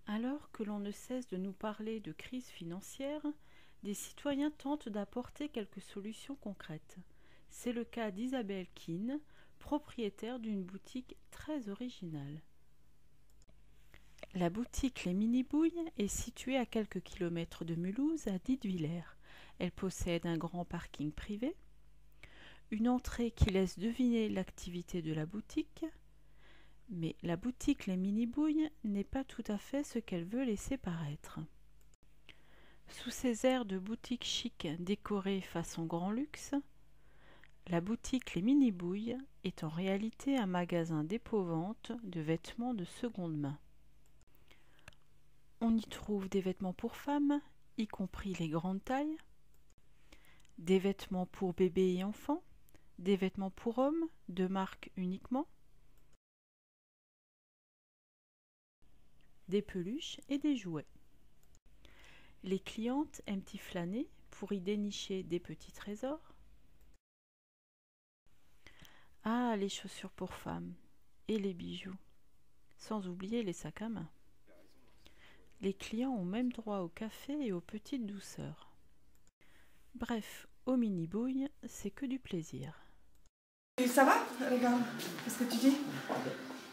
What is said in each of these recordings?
Alors que l'on ne cesse de nous parler de crise financière, des citoyens tentent d'apporter quelques solutions concrètes. C'est le cas d'Isabelle Keane, propriétaire d'une boutique très originale. La boutique Les Mini-Bouilles est située à quelques kilomètres de Mulhouse, à Dietwiller. Elle possède un grand parking privé, une entrée qui laisse deviner l'activité de la boutique, mais la boutique Les Mini-Bouilles n'est pas tout à fait ce qu'elle veut laisser paraître. Sous ses airs de boutique chic décorée façon grand luxe, la boutique Les Mini-Bouilles est en réalité un magasin dépôt-vente de vêtements de seconde main. On y trouve des vêtements pour femmes, y compris les grandes tailles, des vêtements pour bébés et enfants, des vêtements pour hommes, de marque uniquement, des peluches et des jouets. Les clientes aiment y flâner pour y dénicher des petits trésors. Ah, les chaussures pour femmes et les bijoux, sans oublier les sacs à main. Les clients ont même droit au café et aux petites douceurs. Bref, aux mini-bouilles, c'est que du plaisir. Et ça va, regarde, qu'est-ce que tu dis?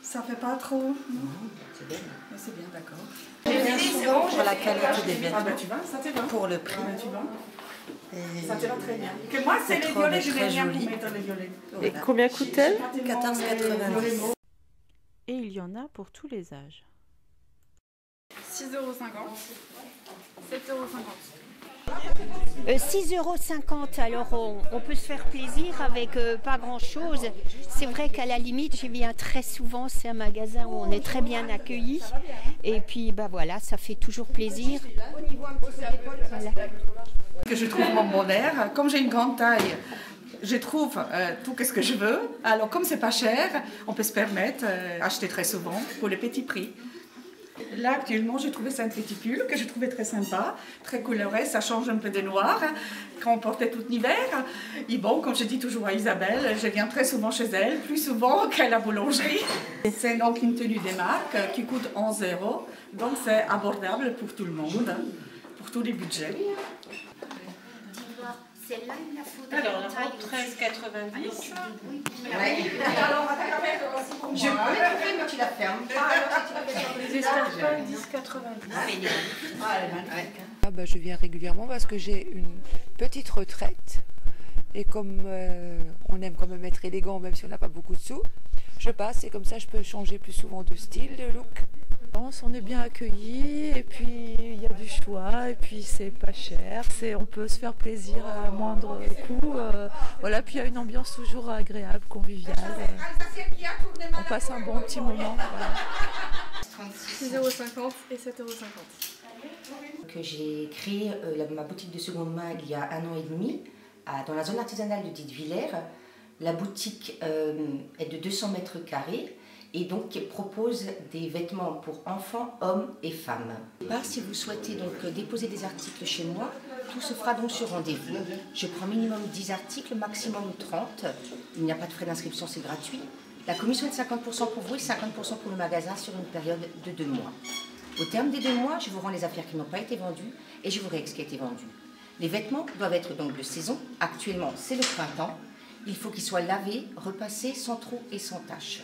Ça fait pas trop? Non, c'est bien. C'est bien, d'accord. Pour la qualité des vêtements, ah ben, tu vois, ça te va. pour le prix. Ah ben, tu vois. Et ça te va très bien. Que moi, c'est les violets, je vais rien pour mettre les violets. Et combien coûte-t-elle? 14,90 €. Et il y en a pour tous les âges. 6,50 €, 7,50 €. 6,50 €, alors on peut se faire plaisir avec pas grand chose. C'est vrai qu'à la limite, j'y viens très souvent, c'est un magasin où on est très bien accueilli. Et puis bah voilà, ça fait toujours plaisir. Voilà. Que je trouve mon bonheur, comme j'ai une grande taille, je trouve tout ce que je veux. Alors comme c'est pas cher, on peut se permettre d'acheter très souvent pour les petits prix. Là, actuellement, j'ai trouvé ça un petit pull que je trouvais très sympa, très coloré, ça change un peu des noirs qu'on portait tout l'hiver. Et bon, comme je dis toujours à Isabelle, je viens très souvent chez elle, plus souvent qu'à la boulangerie. C'est donc une tenue des marques qui coûte 11 €, donc c'est abordable pour tout le monde, pour tous les budgets. Celle-là, il la faut alors, la robe 13,90 €. Je peux la trouver, mais tu la fermes. Les escarpins 10,90 €. Ah bah, je viens régulièrement parce que j'ai une petite retraite. Et comme on aime quand même être élégant, même si on n'a pas beaucoup de sous, je passe et comme ça je peux changer plus souvent de style, de look. On est bien accueillis et puis il y a du choix et puis c'est pas cher, on peut se faire plaisir à moindre coût. Voilà, puis il y a une ambiance toujours agréable, conviviale. On passe un bon petit moment. Voilà. 6,50 € et 7,50 €. J'ai créé ma boutique de seconde main il y a 1 an et demi dans la zone artisanale de Dietwiller. La boutique est de 200 mètres carrés. Et donc propose des vêtements pour enfants, hommes et femmes. Si vous souhaitez donc déposer des articles chez moi, tout se fera donc sur rendez-vous. Je prends minimum 10 articles, maximum 30. Il n'y a pas de frais d'inscription, c'est gratuit. La commission est de 50% pour vous et 50% pour le magasin sur une période de 2 mois. Au terme des 2 mois, je vous rends les affaires qui n'ont pas été vendues et je vous règle ce qui a été vendu. Les vêtements doivent être donc de saison. Actuellement, c'est le printemps. Il faut qu'ils soient lavés, repassés sans trou et sans tache.